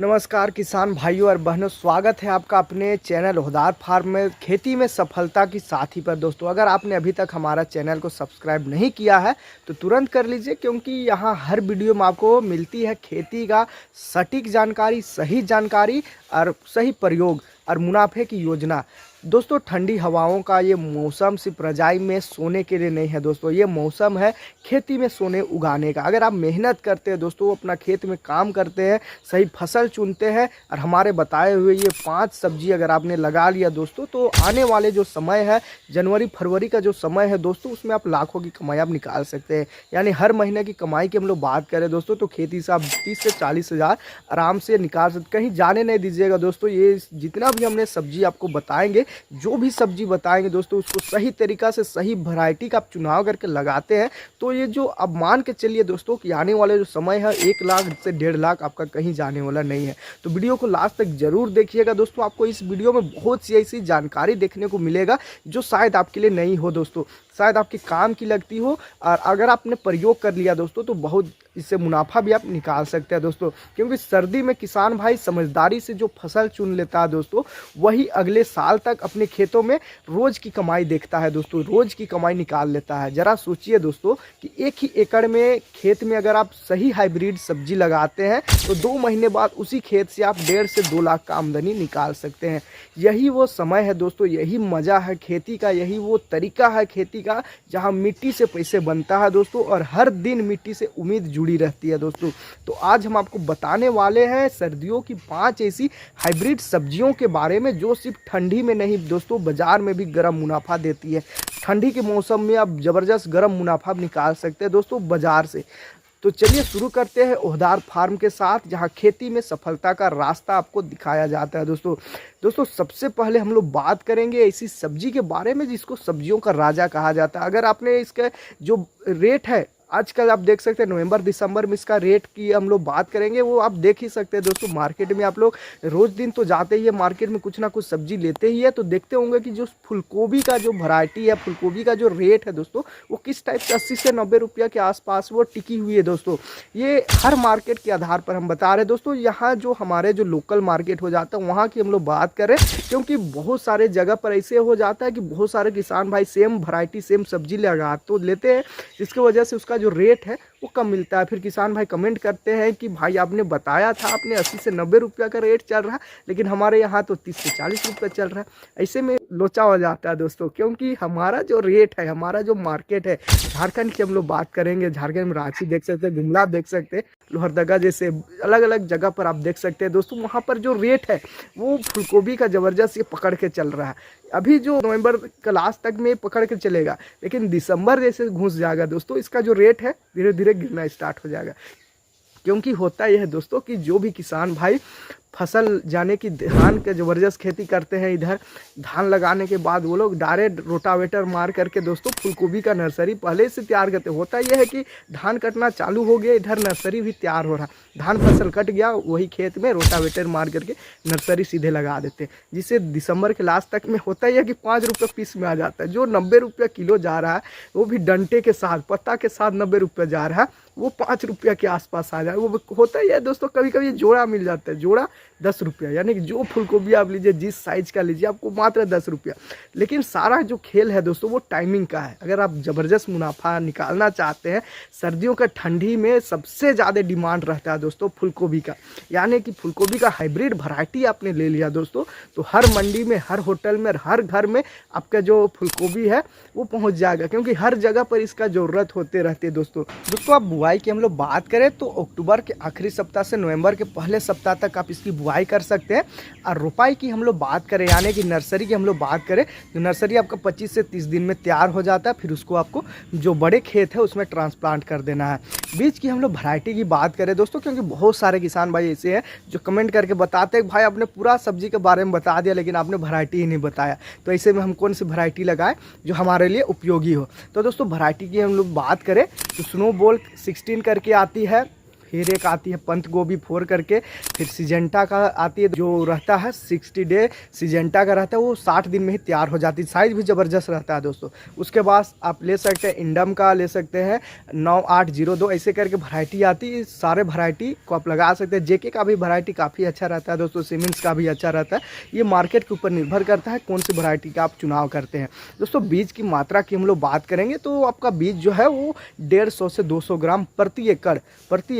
नमस्कार किसान भाइयों और बहनों, स्वागत है आपका अपने चैनल ओहदार फार्म में खेती में सफलता की साथी पर। दोस्तों, अगर आपने अभी तक हमारा चैनल को सब्सक्राइब नहीं किया है तो तुरंत कर लीजिए, क्योंकि यहाँ हर वीडियो में आपको मिलती है खेती का सटीक जानकारी, सही जानकारी और सही प्रयोग और मुनाफे की योजना। दोस्तों, ठंडी हवाओं का ये मौसम सिर्फ रजाई में सोने के लिए नहीं है दोस्तों, ये मौसम है खेती में सोने उगाने का। अगर आप मेहनत करते हैं दोस्तों, अपना खेत में काम करते हैं, सही फसल चुनते हैं और हमारे बताए हुए ये 5 सब्जी अगर आपने लगा लिया दोस्तों, तो आने वाले जो समय है, जनवरी फरवरी का जो समय है दोस्तों, उसमें आप लाखों की कमाई आप निकाल सकते हैं। यानी हर महीने की कमाई की हम लोग बात करें दोस्तों, तो खेती से आप 30 से 40 हज़ार आराम से निकाल सकते। कहीं जाने नहीं दीजिएगा दोस्तों, ये जितना भी हमने सब्जी आपको बताएंगे, जो भी सब्जी बताएंगे दोस्तों, उसको सही तरीका से सही वैरायटी का आप चुनाव करके लगाते हैं तो ये जो अब मान के चलिए दोस्तों कि आने वाले जो समय है 1 लाख से 1.5 लाख आपका कहीं जाने वाला नहीं है। तो वीडियो को लास्ट तक जरूर देखिएगा दोस्तों, आपको इस वीडियो में बहुत सी ऐसी जानकारी देखने को मिलेगा जो शायद आपके लिए नहीं हो दोस्तों, शायद आपके काम की लगती हो, और अगर आपने प्रयोग कर लिया दोस्तों तो बहुत इससे मुनाफा भी आप निकाल सकते हैं दोस्तों। क्योंकि सर्दी में किसान भाई समझदारी से जो फसल चुन लेता है दोस्तों, वही अगले साल तक अपने खेतों में रोज़ की कमाई देखता है दोस्तों, रोज़ की कमाई निकाल लेता है। ज़रा सोचिए दोस्तों कि एक ही एकड़ में खेत में अगर आप सही हाइब्रिड सब्जी लगाते हैं तो 2 महीने बाद उसी खेत से आप 1.5 से 2 लाख का आमदनी निकाल सकते हैं। यही वो समय है दोस्तों, यही मज़ा है खेती का, यही वो तरीका है खेती का जहाँ मिट्टी से पैसे बनता है दोस्तों, और हर दिन मिट्टी से उम्मीद जुड़ी रहती है दोस्तों। तो आज हम आपको बताने वाले हैं सर्दियों की 5 ऐसी हाइब्रिड सब्जियों के बारे में जो सिर्फ ठंडी में नहीं दोस्तों, बाजार में भी गर्म मुनाफा देती है। ठंडी के मौसम में आप ज़बरदस्त गर्म मुनाफा निकाल सकते हैं दोस्तों बाजार से। तो चलिए शुरू करते हैं ओहदार फार्म के साथ, जहां खेती में सफलता का रास्ता आपको दिखाया जाता है दोस्तों। सबसे पहले हम लोग बात करेंगे ऐसी सब्जी के बारे में जिसको सब्जियों का राजा कहा जाता है। अगर आपने इसका जो रेट है आजकल आप देख सकते हैं, नवंबर दिसंबर में इसका रेट की हम लोग बात करेंगे, वो आप देख ही सकते हैं दोस्तों। मार्केट में आप लोग रोज़ दिन तो जाते ही है, मार्केट में कुछ ना कुछ सब्जी लेते ही है, तो देखते होंगे कि जो फूलगोभी का जो वैरायटी है, फूलगोभी का जो रेट है दोस्तों, वो किस टाइप से 80 से 90 रुपया के आसपास वो टिकी हुई है दोस्तों। ये हर मार्केट के आधार पर हम बता रहे हैं दोस्तों। यहाँ जो हमारे जो लोकल मार्केट हो जाता है वहाँ की हम लोग बात करें, क्योंकि बहुत सारे जगह पर ऐसे हो जाता है कि बहुत सारे किसान भाई सेम वैरायटी सेम सब्जी लगा तो लेते हैं, जिसकी वजह से उसका जो रेट है वो कम मिलता है। फिर किसान भाई कमेंट करते हैं कि भाई आपने बताया था, आपने 80 से 90 रुपया का रेट चल रहा है, लेकिन हमारे यहाँ तो 30 से 40 रुपये चल रहा है। ऐसे में लोचा हो जाता है दोस्तों, क्योंकि हमारा जो रेट है, हमारा जो मार्केट है, झारखंड की हम लोग बात करेंगे, झारखंड में रांची देख सकते हैं, गुमला देख सकते हैं, लोहरदगा जैसे अलग अलग जगह पर आप देख सकते हैं दोस्तों। वहाँ पर जो रेट है वो फूलगोभी का ज़बरदस्त ये पकड़ के चल रहा है। अभी जो नवंबर का लास्ट तक में पकड़ के चलेगा, लेकिन दिसंबर जैसे घुस जाएगा दोस्तों, इसका जो रेट है धीरे धीरे गिरना स्टार्ट हो जाएगा। क्योंकि होता यह है दोस्तों कि जो भी किसान भाई फसल जाने की धान के ज़बरदस्त खेती करते हैं, इधर धान लगाने के बाद वो लोग डायरेक्ट रोटावेटर मार करके दोस्तों फूलगोभी का नर्सरी पहले से तैयार करते। होता यह है कि धान कटना चालू हो गया, इधर नर्सरी भी तैयार हो रहा, धान फसल कट गया, वही खेत में रोटावेटर मार करके नर्सरी सीधे लगा देते, जिससे दिसंबर के लास्ट तक में होता ही है कि 5 रुपये पीस में आ जाता है। जो 90 रुपये किलो जा रहा है, वो भी डंटे के साथ, पत्ता के साथ 90 रुपये जा रहा है, वो 5 रुपया के आसपास आ जाए। वो होता ही है दोस्तों, कभी कभी जोड़ा मिल जाता है, जोड़ा 10 रुपया, यानी कि जो फूलगोभी आप लीजिए जिस साइज़ का लीजिए आपको मात्र 10 रुपया। लेकिन सारा जो खेल है दोस्तों वो टाइमिंग का है। अगर आप ज़बरदस्त मुनाफा निकालना चाहते हैं, सर्दियों का ठंडी में सबसे ज़्यादा डिमांड रहता है दोस्तों फूलगोभी का, यानी कि फूलगोभी का हाइब्रिड वैरायटी आपने ले लिया दोस्तों, तो हर मंडी में, हर होटल में, हर घर में आपका जो फूलगोभी है वो पहुँच जाएगा, क्योंकि हर जगह पर इसका ज़रूरत होते रहते हैं दोस्तों। आप बुआई की हम लोग बात करें तो अक्टूबर के आखिरी सप्ताह से नवंबर के पहले सप्ताह तक आप इसकी बुआई कर सकते हैं। और रोपाई की हम लोग बात करें, यानी कि नर्सरी की हम लोग बात करें, तो नर्सरी आपका 25 से 30 दिन में तैयार हो जाता है। फिर उसको आपको जो बड़े खेत है उसमें ट्रांसप्लांट कर देना है। बीज की हम लोग वैरायटी की बात करें दोस्तों, क्योंकि बहुत सारे किसान भाई ऐसे हैं जो कमेंट करके बताते हैं कि भाई आपने पूरा सब्जी के बारे में बता दिया, लेकिन आपने वैरायटी ही नहीं बताया। तो ऐसे में हम कौन सी वैरायटी लगाएं जो हमारे लिए उपयोगी हो। तो दोस्तों वैरायटी की हम लोग बात करें तो स्नो बॉल 16 करके आती है, फिर एक आती है पंत गोभी 4 करके, फिर सिजेंटा का आती है जो रहता है 60 डे सिजेंटा का रहता है, वो 60 दिन में ही तैयार हो जाती है, साइज़ भी ज़बरदस्त रहता है दोस्तों। उसके बाद आप ले सकते हैं इंडम का, ले सकते हैं 9802, ऐसे करके वैरायटी आती है। सारे वैरायटी को आप लगा सकते हैं। जेके का भी वैरायटी काफ़ी अच्छा रहता है दोस्तों, सीमेंस का भी अच्छा रहता है। ये मार्केट के ऊपर निर्भर करता है कौन सी वैरायटी का आप चुनाव करते हैं दोस्तों। बीज की मात्रा की हम लोग बात करेंगे तो आपका बीज जो है वो 150 से 200 ग्राम प्रति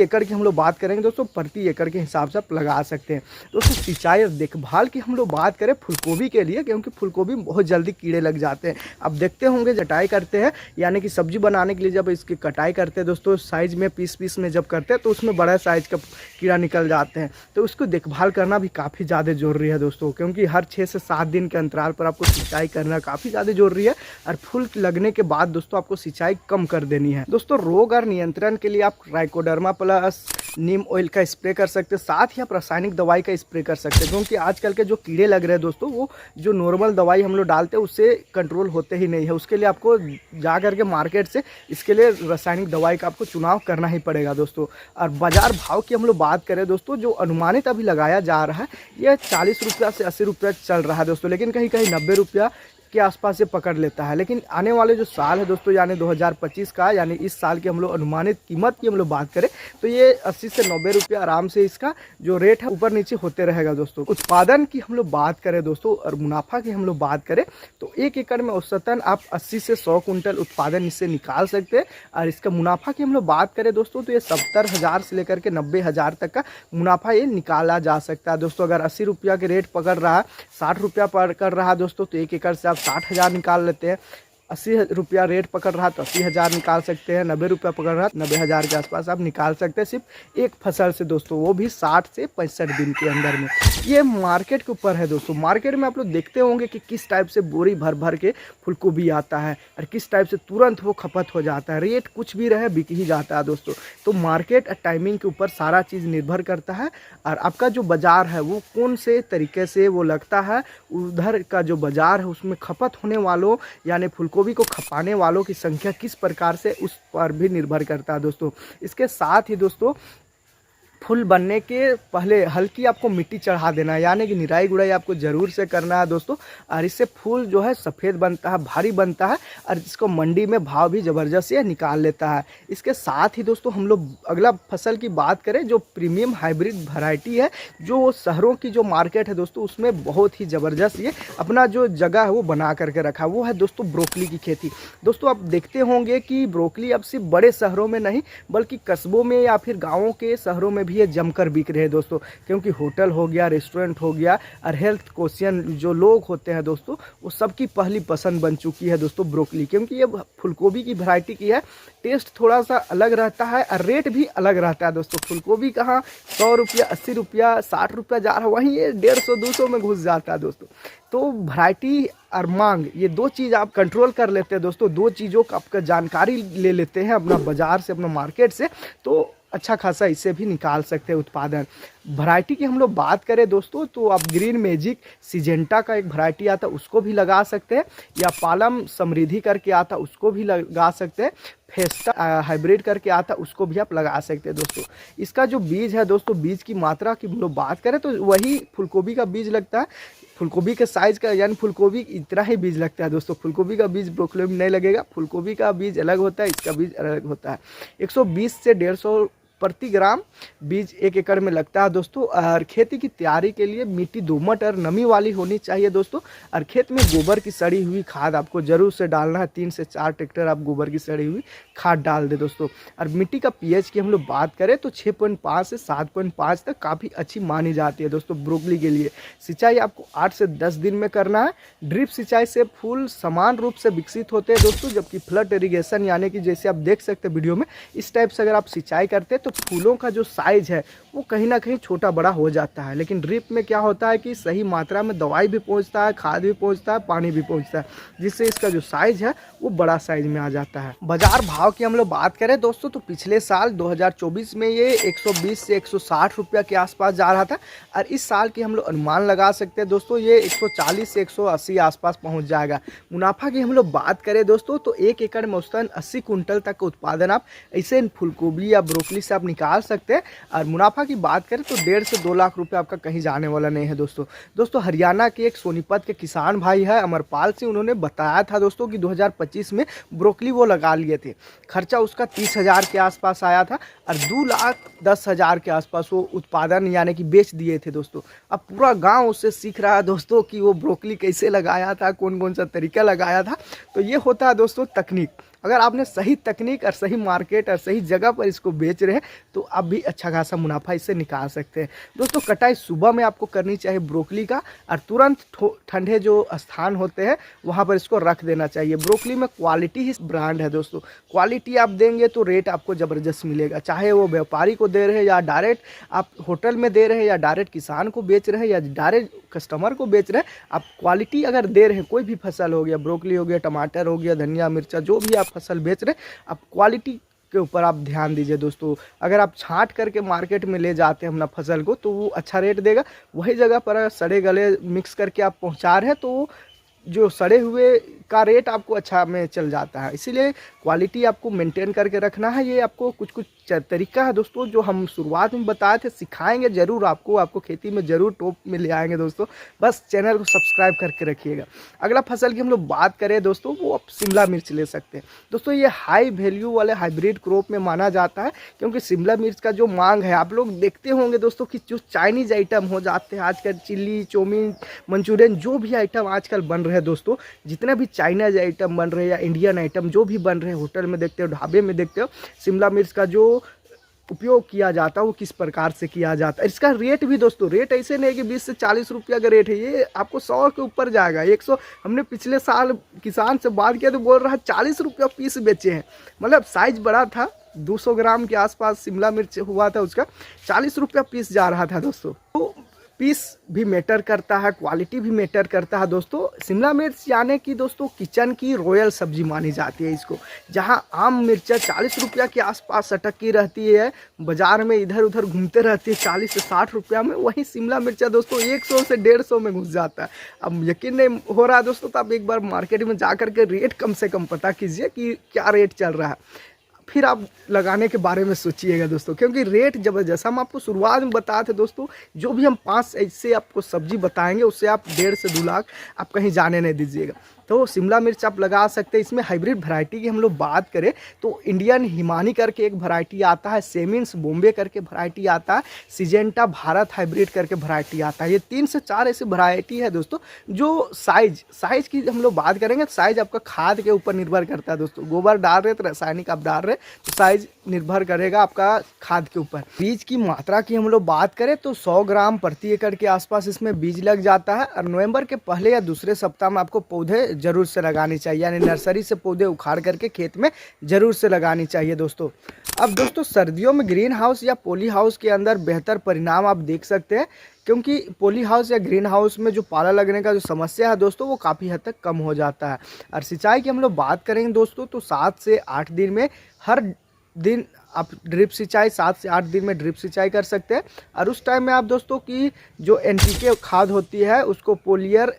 एकड़ की हम लोग बात करेंगे दोस्तों। प्रति एकड़ के हिसाब से आप लगा सकते हैं दोस्तों। सिंचाई और देखभाल की हम लोग बात करें फूलगोभी के लिए, क्योंकि फूलगोभी में बहुत जल्दी कीड़े लग जाते हैं। आप देखते होंगे कटाई करते हैं, यानी कि सब्जी बनाने के लिए जब इसकी कटाई करते हैं दोस्तों, साइज में पीस में जब करते हैं तो उसमें बड़ा साइज का कीड़ा निकल जाते हैं। तो उसको देखभाल करना भी काफ़ी ज़्यादा जरूरी है दोस्तों, क्योंकि हर 6 से 7 दिन के अंतराल पर आपको सिंचाई करना काफ़ी ज़्यादा जरूरी है। और फूल लगने के बाद दोस्तों आपको सिंचाई कम कर देनी है दोस्तों। रोग और नियंत्रण के लिए आप ट्राइकोडर्मा प्लस नीम ऑयल का स्प्रे कर सकते हैं, साथ ही आप रासायनिक दवाई का स्प्रे कर सकते हैं, क्योंकि आजकल के जो कीड़े लग रहे हैं दोस्तों, वो जो नॉर्मल दवाई हम लोग डालते हैं उससे कंट्रोल होते ही नहीं है। उसके लिए आपको जा करके मार्केट से इसके लिए रासायनिक दवाई का आपको चुनाव करना ही पड़ेगा दोस्तों। और बाजार भाव की हम लोग बात करें दोस्तों, जो अनुमानित अभी लगाया जा रहा है ये 40 रुपया से 80 रुपया चल रहा है दोस्तों, लेकिन कहीं कहीं 90 रुपया के आसपास से पकड़ लेता है। लेकिन आने वाले जो साल है दोस्तों, यानी 2025 का, यानी इस साल की हम लोग अनुमानित कीमत की हम लोग बात करें तो ये 80 से 90 रुपया आराम से इसका जो रेट है ऊपर नीचे होते रहेगा दोस्तों। उत्पादन की हम लोग बात करें दोस्तों और मुनाफा की हम लोग बात करें तो 1 एकड़ में औसतन आप 80 से 100 कुंटल उत्पादन इससे निकाल सकते हैं। और इसका मुनाफा की हम लोग बात करें दोस्तों तो ये 70,000 से लेकर के 90,000 तक का मुनाफा ये निकाला जा सकता है दोस्तों। अगर 80 रुपया के रेट पकड़ रहा है, 60 रुपया पकड़ रहा है दोस्तों, तो 1 एकड़ से आप 60,000 निकाल लेते हैं। 80 रुपया रेट पकड़ रहा तो 80,000 निकाल सकते हैं। 90 रुपया पकड़ रहा तो 90,000 के आसपास आप निकाल सकते हैं सिर्फ एक फसल से दोस्तों, वो भी 60 से 65 दिन के अंदर में। ये मार्केट के ऊपर है दोस्तों। मार्केट में आप लोग देखते होंगे कि किस टाइप से बोरी भर भर के फूलगोभी आता है और किस टाइप से तुरंत वो खपत हो जाता है। रेट कुछ भी रहे बिक ही जाता है दोस्तों। तो मार्केट टाइमिंग के ऊपर सारा चीज़ निर्भर करता है और आपका जो बाज़ार है वो कौन से तरीके से वो लगता है, उधर का जो बाज़ार है उसमें खपत होने वालों यानी फूलगोभी को खपाने वालों की संख्या किस प्रकार से, उस पर भी निर्भर करता है दोस्तों। इसके साथ ही दोस्तों फूल बनने के पहले हल्की आपको मिट्टी चढ़ा देना है, यानी कि निराई गुड़ाई आपको ज़रूर से करना है दोस्तों। और इससे फूल जो है सफ़ेद बनता है, भारी बनता है और इसको मंडी में भाव भी ज़बरदस्त से निकाल लेता है। इसके साथ ही दोस्तों हम लोग अगला फसल की बात करें जो प्रीमियम हाइब्रिड वैरायटी है, जो शहरों की जो मार्केट है दोस्तों उसमें बहुत ही ज़बरदस्त ये अपना जो जगह है वो बना करके रखा, वो है दोस्तों ब्रोकली की खेती। दोस्तों आप देखते होंगे कि ब्रोकली अब सिर्फ बड़े शहरों में नहीं बल्कि कस्बों में या फिर गाँवों के शहरों में ये जमकर बिक रहे हैं दोस्तों, क्योंकि होटल हो गया, रेस्टोरेंट हो गया और हेल्थ कॉन्शियस जो लोग होते हैं दोस्तों वो सबकी पहली पसंद बन चुकी है दोस्तों ब्रोकली, क्योंकि ये फूलगोभी की वैरायटी की है। टेस्ट थोड़ा सा अलग रहता है और रेट भी अलग रहता है दोस्तों। फूलगोभी कहाँ 100 रुपया, 80 रुपया, 60 रुपया जा रहा है, वहीं ये 150-200 में घुस जाता है दोस्तों। तो वैरायटी और मांग ये दो चीज़ आप कंट्रोल कर लेते हैं दोस्तों, दो चीज़ों का आपका जानकारी ले लेते हैं अपना बाज़ार से, अपना मार्केट से, तो अच्छा खासा इससे भी निकाल सकते हैं उत्पादन। वैरायटी की हम लोग बात करें दोस्तों तो आप ग्रीन मैजिक सिजेंटा का एक वैरायटी आता है उसको भी लगा सकते हैं, या पालम समृद्धि करके आता है उसको भी लगा सकते हैं, फेस्टा हाइब्रिड करके आता है उसको भी आप लगा सकते हैं दोस्तों। इसका जो बीज है दोस्तों, बीज की मात्रा की हम लोग बात करें तो वही फूलगोभी का बीज लगता है, फूलगोभी के साइज़ का, यानी फूलगोभी इतना ही बीज लगता है दोस्तों। फूलगोभी का बीज ब्रोकली में नहीं लगेगा, फूलगोभी का बीज अलग होता है, इसका बीज अलग होता है। 120 से 150 प्रति ग्राम बीज 1 एकड़ में लगता है दोस्तों। और खेती की तैयारी के लिए मिट्टी दोमट और नमी वाली होनी चाहिए दोस्तों। और खेत में गोबर की सड़ी हुई खाद आपको जरूर से डालना है, 3 से 4 ट्रैक्टर आप गोबर की सड़ी हुई खाद डाल दे दोस्तों। और मिट्टी का पीएच की हम लोग बात करें तो 6.5 से 7.5 तक काफ़ी अच्छी मानी जाती है दोस्तों ब्रोकली के लिए। सिंचाई आपको 8 से 10 दिन में करना है। ड्रिप सिंचाई से फूल समान रूप से विकसित होते हैं दोस्तों, जबकि फ्लड इरीगेशन यानी कि जैसे आप देख सकते हैं वीडियो में, इस टाइप से अगर आप सिंचाई करते हैं तो फूलों का जो साइज है वो कहीं ना कहीं छोटा बड़ा हो जाता है। लेकिन ड्रिप में क्या होता है कि सही मात्रा में दवाई भी पहुंचता है, खाद भी पहुंचता है, पानी भी पहुंचता है, जिससे इसका जो साइज है वो बड़ा साइज में आ जाता है। बाजार भाव की हम लोग बात करें दोस्तों तो पिछले साल 2024 में ये 120 से 160 रुपया के आसपास जा रहा था, और इस साल की हम लोग अनुमान लगा सकते हैं दोस्तों ये 140 से 180 आसपास पहुंच जाएगा। मुनाफा की हम लोग बात करें दोस्तों तो 1 एकड़ में औसतन 80 कुंटल तक का उत्पादन आप ऐसे फूलगोभी या ब्रोकली से आप निकाल सकते हैं। और मुनाफा की बात करें तो 1.5 से 2 लाख रुपए आपका कहीं जाने वाला नहीं है दोस्तों हरियाणा के एक सोनीपत के किसान भाई है अमरपाल सिंह, उन्होंने बताया था दोस्तों कि 2025 में ब्रोकली वो लगा लिए थे, खर्चा उसका 30,000 के आसपास आया था और 2,10,000 के आसपास वो उत्पादन यानी कि बेच दिए थे दोस्तों। अब पूरा गांव उससे सीख रहा है दोस्तों कि वो ब्रोकली कैसे लगाया था, कौन कौन सा तरीका लगाया था। तो ये होता है दोस्तों तकनीक। अगर आपने सही तकनीक और सही मार्केट और सही जगह पर इसको बेच रहे हैं तो आप भी अच्छा खासा मुनाफा इससे निकाल सकते हैं दोस्तों। कटाई सुबह में आपको करनी चाहिए ब्रोकली का, और तुरंत ठंडे जो स्थान होते हैं वहाँ पर इसको रख देना चाहिए। ब्रोकली में क्वालिटी ही ब्रांड है दोस्तों, क्वालिटी आप देंगे तो रेट आपको ज़बरदस्त मिलेगा, चाहे वो व्यापारी को दे रहे हैं या डायरेक्ट आप होटल में दे रहे हैं या डायरेक्ट किसान को बेच रहे हैं या डायरेक्ट कस्टमर को बेच रहे हैं। आप क्वालिटी अगर दे रहे हैं, कोई भी फसल हो गया, ब्रोकली हो गया, टमाटर हो गया, धनिया मिर्चा, जो भी आप फसल बेच रहे हैं, आप क्वालिटी के ऊपर आप ध्यान दीजिए दोस्तों। अगर आप छांट करके मार्केट में ले जाते हैं अपना फसल को तो वो अच्छा रेट देगा, वही जगह पर अगर सड़े गले मिक्स करके आप पहुंचा रहे हैं तो जो सड़े हुए का रेट आपको अच्छा में चल जाता है। इसीलिए क्वालिटी आपको मेंटेन करके रखना है। ये आपको कुछ कुछ तरीका है दोस्तों जो हम शुरुआत में बताए थे, सिखाएंगे ज़रूर आपको खेती में ज़रूर टॉप में ले आएंगे दोस्तों। बस चैनल को सब्सक्राइब करके रखिएगा। अगला फसल की हम लोग बात करें दोस्तों वो आप शिमला मिर्च ले सकते हैं दोस्तों। ये हाई वैल्यू वाले हाइब्रिड क्रॉप में माना जाता है, क्योंकि शिमला मिर्च का जो मांग है, आप लोग देखते होंगे दोस्तों कि जो चाइनीज़ आइटम हो जाते हैं आजकल, चिल्ली, चाउमीन, मंचूरियन, जो भी आइटम आजकल बन रहे हैं दोस्तों, जितने भी चाइनीज आइटम बन रहे हैं या इंडियन आइटम जो भी बन रहे हैं, होटल में देखते हो, ढाबे में देखते हो, शिमला मिर्च का जो उपयोग किया जाता है वो किस प्रकार से किया जाता है। इसका रेट भी दोस्तों, रेट ऐसे नहीं कि 20 से 40 रुपया का रेट है, ये आपको 100 के ऊपर जाएगा। 100 हमने पिछले साल किसान से बात किया तो बोल रहा है 40 रुपया पीस बेचे हैं। मतलब साइज बड़ा था, 200 ग्राम के आसपास शिमला मिर्च हुआ था, उसका 40 रुपया पीस जा रहा था दोस्तों। तो पीस भी मैटर करता है, क्वालिटी भी मैटर करता है दोस्तों। शिमला मिर्च यानी कि दोस्तों किचन की रॉयल सब्जी मानी जाती है इसको। जहां आम मिर्चा 40 रुपया के आसपास अटकी रहती है, बाजार में इधर उधर घूमते रहती है 40 से 60 रुपया में, वहीं शिमला मिर्चा दोस्तों 100 से 150 में घुस जाता है। अब यकीन नहीं हो रहा है दोस्तों तो आप एक बार मार्केट में जा करके रेट कम से कम पता कीजिए कि क्या रेट चल रहा है, फिर आप लगाने के बारे में सोचिएगा दोस्तों। क्योंकि रेट ज़बरदस्त, हम आपको शुरुआत में बताए थे दोस्तों, जो भी हम 5 ऐसे आपको सब्जी बताएंगे उससे आप 1.5 से 2 लाख आप कहीं जाने नहीं दीजिएगा। तो शिमला मिर्च आप लगा सकते हैं। इसमें हाइब्रिड वैरायटी की हम लोग बात करें तो इंडियन हिमानी करके एक वैरायटी आता है, सेमिन्स बॉम्बे करके वैरायटी आता है, सिजेंटा भारत हाइब्रिड करके वैरायटी आता है। ये 3 से 4 ऐसी वैरायटी है दोस्तों। जो साइज की हम लोग बात करेंगे, साइज आपका खाद के ऊपर निर्भर करता है दोस्तों। गोबर डाल रहे तो रासायनिक आप डाल रहे तो साइज निर्भर करेगा आपका खाद के ऊपर। बीज की मात्रा की हम लोग बात करें तो 100 ग्राम प्रति एकड़ के आसपास इसमें बीज लग जाता है, और नवंबर के पहले या दूसरे सप्ताह में आपको पौधे जरूर से लगानी चाहिए, यानी नर्सरी से पौधे उखाड़ करके खेत में जरूर से लगानी चाहिए दोस्तों। अब दोस्तों सर्दियों में ग्रीन हाउस या पॉली हाउस के अंदर बेहतर परिणाम आप देख सकते हैं, क्योंकि पॉली हाउस या ग्रीन हाउस में जो पाला लगने का जो समस्या है दोस्तों वो काफ़ी हद तक कम हो जाता है। और सिंचाई की हम लोग बात करेंगे दोस्तों तो 7 से 8 दिन में हर दिन आप ड्रिप सिंचाई 7 से 8 दिन में ड्रिप सिंचाई कर सकते हैं। और उस टाइम में आप दोस्तों की जो NPK खाद होती है उसको पोलियर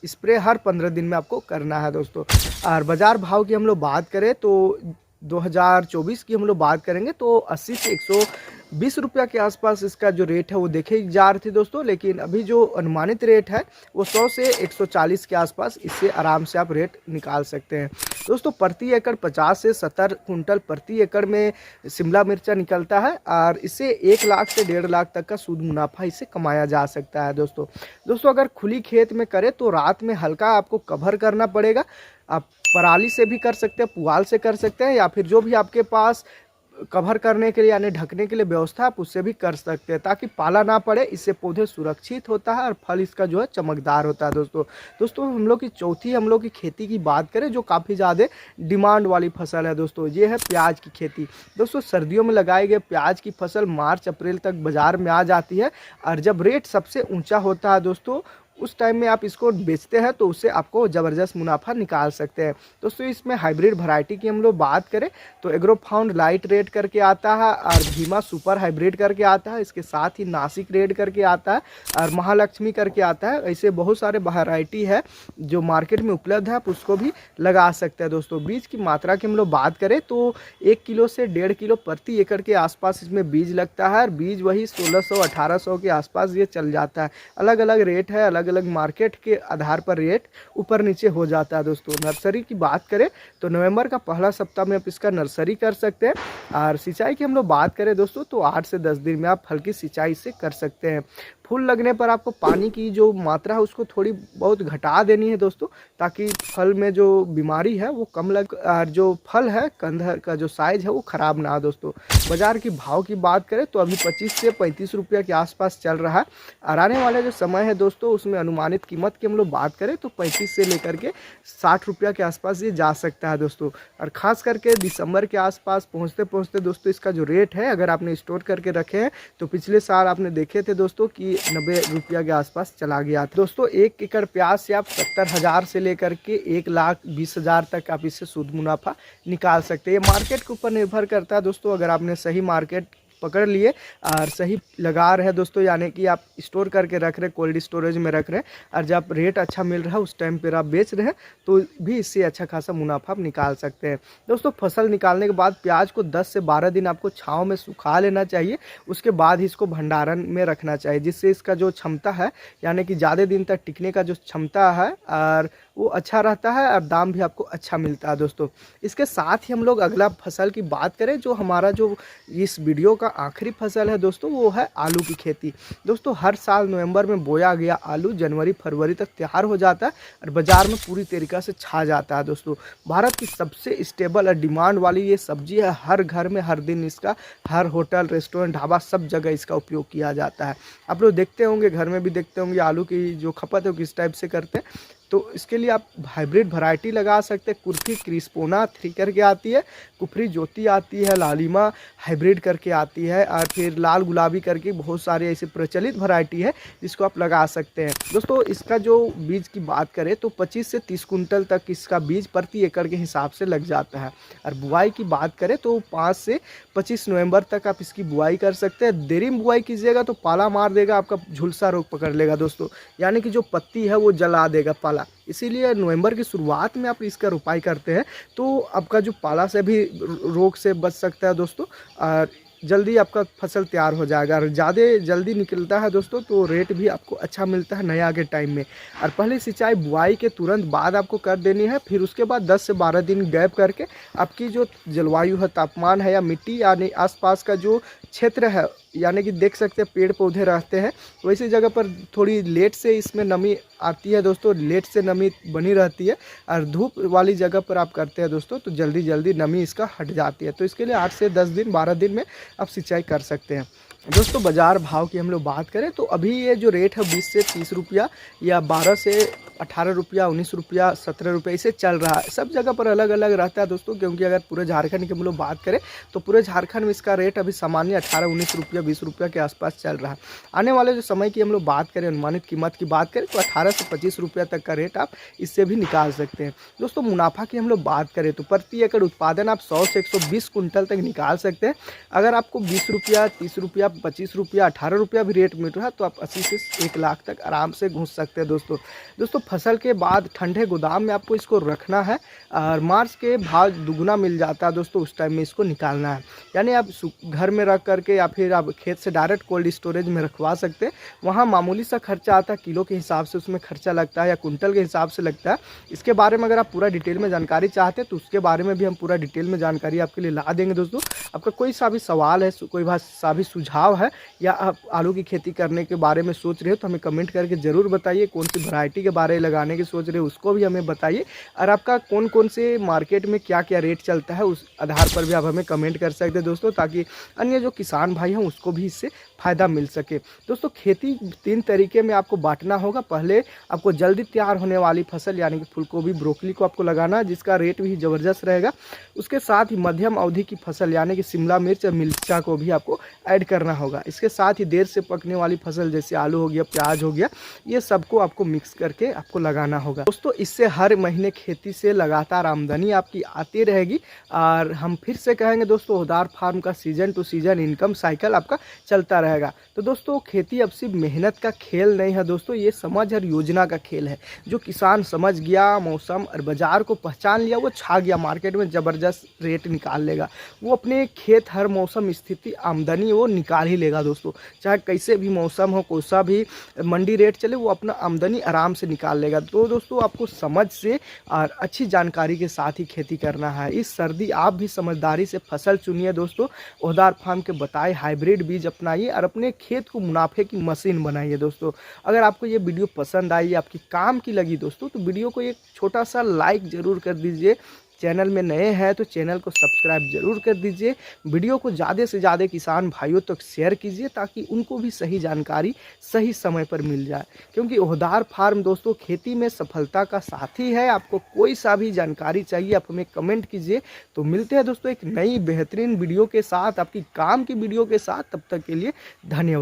स्प्रे हर 15 दिन में आपको करना है दोस्तों। और बाज़ार भाव की हम लोग बात करें तो 2024 की हम लोग बात करेंगे तो 80 से 120 रुपया के आसपास इसका जो रेट है वो देखे जा रही थी दोस्तों। लेकिन अभी जो अनुमानित रेट है वो 100 से 140 के आसपास, इससे आराम से आप रेट निकाल सकते हैं दोस्तों। प्रति एकड़ 50 से 70 कुंटल प्रति एकड़ में शिमला मिर्चा निकलता है, और इससे 1 लाख से 1.5 लाख तक का शुद्ध मुनाफा इससे कमाया जा सकता है दोस्तों। अगर खुली खेत में करें तो रात में हल्का आपको कवर करना पड़ेगा। आप पराली से भी कर सकते हैं, पुआल से कर सकते हैं, या फिर जो भी आपके पास कवर करने के लिए यानी ढकने के लिए व्यवस्था आप उससे भी कर सकते हैं, ताकि पाला ना पड़े। इससे पौधे सुरक्षित होता है और फल इसका जो है चमकदार होता है। दोस्तों हम लोग की चौथी हम लोग की खेती की बात करें जो काफ़ी ज़्यादा डिमांड वाली फसल है दोस्तों, ये है प्याज की खेती। दोस्तों सर्दियों में लगाए गए प्याज की फसल मार्च अप्रैल तक बाज़ार में आ जाती है, और जब रेट सबसे ऊंचा होता है दोस्तों उस टाइम में आप इसको बेचते हैं तो उससे आपको ज़बरदस्त मुनाफा निकाल सकते हैं। दोस्तों इसमें हाइब्रिड वैरायटी की हम लोग बात करें तो एग्रोफाउंड लाइट रेड करके आता है, और भीमा सुपर हाइब्रिड करके आता है, इसके साथ ही नासिक रेड करके आता है, और महालक्ष्मी करके आता है। ऐसे बहुत सारे वैरायटी है जो मार्केट में उपलब्ध है, आप उसको भी लगा सकते हैं। दोस्तों बीज की मात्रा की हम लोग बात करें तो 1 किलो से 1.5 किलो प्रति एकड़ के आसपास इसमें बीज लगता है, और बीज वही 1600-1800 के आसपास ये चल जाता है। अलग अलग रेट है, अलग अलग मार्केट के आधार पर रेट ऊपर नीचे हो जाता है। दोस्तों नर्सरी की बात करें तो नवंबर का पहला सप्ताह में आप इसका नर्सरी कर सकते हैं। और सिंचाई की हम लोग बात करें दोस्तों तो 8 से 10 दिन में आप हल्की सिंचाई से कर सकते हैं। फूल लगने पर आपको पानी की जो मात्रा है उसको थोड़ी बहुत घटा देनी है दोस्तों, ताकि फल में जो बीमारी है वो कम लग, और जो फल है कंद का जो साइज है वो ख़राब ना हो। दोस्तों बाज़ार की भाव की बात करें तो अभी 25 से 35 रुपये के आसपास चल रहा है, और आने वाला जो समय है दोस्तों उसमें अनुमानित कीमत की हम लोग बात करें तो 35 से लेकर के 60 रुपये के आसपास ये जा सकता है दोस्तों। और ख़ास करके दिसंबर के आसपास पहुँचते पहुँचते दोस्तों इसका जो रेट है अगर आपने स्टोर करके रखे हैं तो पिछले साल आपने देखे थे दोस्तों कि 90 रुपया के आसपास चला गया था। दोस्तों 1 एकड़ प्याज से आप 70,000 से लेकर के 1,20,000 तक आप इससे शुद्ध मुनाफा निकाल सकते हैं। ये मार्केट के ऊपर निर्भर करता है दोस्तों, अगर आपने सही मार्केट पकड़ लिए और सही लगा रहे हैं दोस्तों, यानी कि आप स्टोर करके रख रहे हैं, कोल्ड स्टोरेज में रख रहे हैं, और जब रेट अच्छा मिल रहा है उस टाइम पर आप बेच रहे हैं तो भी इससे अच्छा खासा मुनाफा आप निकाल सकते हैं। दोस्तों फसल निकालने के बाद प्याज को 10 से 12 दिन आपको छांव में सुखा लेना चाहिए, उसके बाद ही इसको भंडारण में रखना चाहिए, जिससे इसका जो क्षमता है यानी कि ज़्यादा दिन तक टिकने का जो क्षमता है और वो अच्छा रहता है, और दाम भी आपको अच्छा मिलता है। दोस्तों इसके साथ ही हम लोग अगला फसल की बात करें जो हमारा जो इस वीडियो का आखिरी फसल है दोस्तों वो है आलू की खेती। दोस्तों हर साल नवंबर में बोया गया आलू जनवरी फरवरी तक तैयार हो जाता है और बाज़ार में पूरी तरीक़ा से छा जाता है। दोस्तों भारत की सबसे स्टेबल और डिमांड वाली ये सब्जी है, हर घर में हर दिन इसका, हर होटल रेस्टोरेंट ढाबा सब जगह इसका उपयोग किया जाता है। आप लोग देखते होंगे, घर में भी देखते होंगे आलू की जो खपत है वो किस टाइप से करते हैं, तो इसके लिए आप हाइब्रिड वैरायटी लगा सकते हैं। कुर्फी क्रिस्पोना 3 करके आती है, कुफरी ज्योति आती है, लालिमा हाइब्रिड करके आती है, और फिर लाल गुलाबी करके बहुत सारे ऐसे प्रचलित वैरायटी है जिसको आप लगा सकते हैं। दोस्तों इसका जो बीज की बात करें तो 25 से 30 कुंटल तक इसका बीज प्रति एकड़ के हिसाब से लग जाता है। और बुआई की बात करें तो 5 से 25 नवंबर तक आप इसकी बुआई कर सकते हैं। देरी में बुआई कीजिएगा तो पाला मार देगा, आपका झुलसा रोग पकड़ लेगा दोस्तों, यानी कि जो पत्ती है वो जला देगा पाला। इसीलिए नवंबर की शुरुआत में आप इसका रोपाई करते हैं तो आपका जो पाला से भी रोग से बच सकता है दोस्तों, और जल्दी आपका फसल तैयार हो जाएगा। और ज़्यादा जल्दी निकलता है दोस्तों तो रेट भी आपको अच्छा मिलता है नया के टाइम में। और पहले सिंचाई बुआई के तुरंत बाद आपको कर देनी है, फिर उसके बाद 10 से 12 दिन गैप करके आपकी जो जलवायु है, तापमान है या मिट्टी यानी आसपास का जो क्षेत्र है, यानी कि देख सकते हैं पेड़ पौधे रहते हैं वैसी जगह पर थोड़ी लेट से इसमें नमी आती है दोस्तों, लेट से नमी बनी रहती है। और धूप वाली जगह पर आप करते हैं दोस्तों तो जल्दी जल्दी नमी इसका हट जाती है। तो इसके लिए 8 से 10 दिन 12 दिन में आप सिंचाई कर सकते हैं। दोस्तों बाज़ार भाव की हम लोग बात करें तो अभी ये जो रेट है 20 से 30 रुपया या 12 से 18 रुपया, 19 रुपया, 17 रुपये इसे चल रहा है। सब जगह पर अलग अलग रहता है दोस्तों, क्योंकि अगर पूरे झारखंड की हम लोग बात करें तो पूरे झारखंड में इसका रेट अभी सामान्य 18-19 रुपया 20 रुपया के आसपास चल रहा है। आने वाले जो समय की हम लोग बात करें, अनुमानित कीमत की बात करें तो 18 से 25 रुपया तक का रेट आप इससे भी निकाल सकते हैं। दोस्तों मुनाफा की हम लोग बात करें तो प्रति एकड़ उत्पादन आप 100 से 120 कुंटल तक निकाल सकते हैं। अगर आपको 20 रुपया, 30 रुपया, 25 रुपया, 18 रुपया भी रेट मिल रहा है तो आप 80 से 1 लाख तक आराम से घुस सकते हैं। दोस्तों फसल के बाद ठंडे गोदाम में आपको इसको रखना है, और मार्च के भाव दुगुना मिल जाता है दोस्तों, उस टाइम में इसको निकालना है। यानी आप घर में रख करके या फिर आप खेत से डायरेक्ट कोल्ड स्टोरेज में रखवा सकते हैं। वहाँ मामूली सा खर्चा आता है, किलो के हिसाब से उसमें खर्चा लगता है या कुंटल के हिसाब से लगता है। इसके बारे में अगर आप पूरा डिटेल में जानकारी चाहते हैं तो उसके बारे में भी हम पूरा डिटेल में जानकारी आपके लिए ला देंगे। दोस्तों आपका कोई सा भी सवाल है, कोई सा भी सुझाव है, या आप आलू की खेती करने के बारे में सोच रहे हो तो हमें कमेंट करके ज़रूर बताइए कौन सी वैरायटी के बारे लगाने की सोच रहे हैं उसको भी हमें बताइए, और आपका कौन कौन से मार्केट में क्या क्या रेट चलता है उस आधार पर भी आप हमें कमेंट कर सकते हैं दोस्तों, ताकि अन्य जो किसान भाई हैं उसको भी इससे फ़ायदा मिल सके। दोस्तों खेती 3 तरीके में आपको बांटना होगा। पहले आपको जल्दी तैयार होने वाली फसल यानी कि फूलगोभी, ब्रोकली को आपको लगाना है, जिसका रेट भी ज़बरदस्त रहेगा। उसके साथ ही मध्यम अवधि की फसल यानी कि शिमला मिर्च और मिर्चा को भी आपको ऐड करना होगा। इसके साथ ही देर से पकने वाली फसल जैसे आलू हो गया, प्याज हो गया, ये सबको आपको मिक्स करके आपको लगाना होगा। दोस्तों इससे हर महीने खेती से लगातार आमदनी आपकी आती रहेगी। और हम फिर से कहेंगे दोस्तों, होदार फार्म का season two season income cycle आपका चलता रहेगा। तो दोस्तों खेती अब सिर्फ मेहनत का खेल नहीं है दोस्तों, ये समझ और योजना का खेल है। जो किसान समझ गया, मौसम और बाजार को पहचान लिया, वो छा गया, मार्केट में ज़बरदस्त रेट निकाल लेगा। वो अपने खेत हर मौसम स्थिति आमदनी वो निकाल ही लेगा दोस्तों। चाहे कैसे भी मौसम हो, कोई सा भी मंडी रेट चले, वो अपना आमदनी आराम से निकाल लेगा। तो दोस्तों आपको समझ से और अच्छी जानकारी के साथ ही खेती करना है। इस सर्दी आप भी समझदारी से फसल चुनिए दोस्तों। ओहदार फार्म के बताए हाइब्रिड बीज अपनाइए और अपने खेत को मुनाफे की मशीन बनाइए दोस्तों। अगर आपको ये वीडियो पसंद आई, आपकी काम की लगी दोस्तों, तो वीडियो को एक छोटा सा लाइक ज़रूर कर दीजिए। चैनल में नए हैं तो चैनल को सब्सक्राइब जरूर कर दीजिए। वीडियो को ज़्यादा से ज़्यादा किसान भाइयों तक शेयर कीजिए, ताकि उनको भी सही जानकारी सही समय पर मिल जाए। क्योंकि ओहदार फार्म दोस्तों खेती में सफलता का साथी है। आपको कोई सा भी जानकारी चाहिए आप हमें कमेंट कीजिए। तो मिलते हैं दोस्तों एक नई बेहतरीन वीडियो के साथ, आपकी काम की वीडियो के साथ। तब तक के लिए धन्यवाद।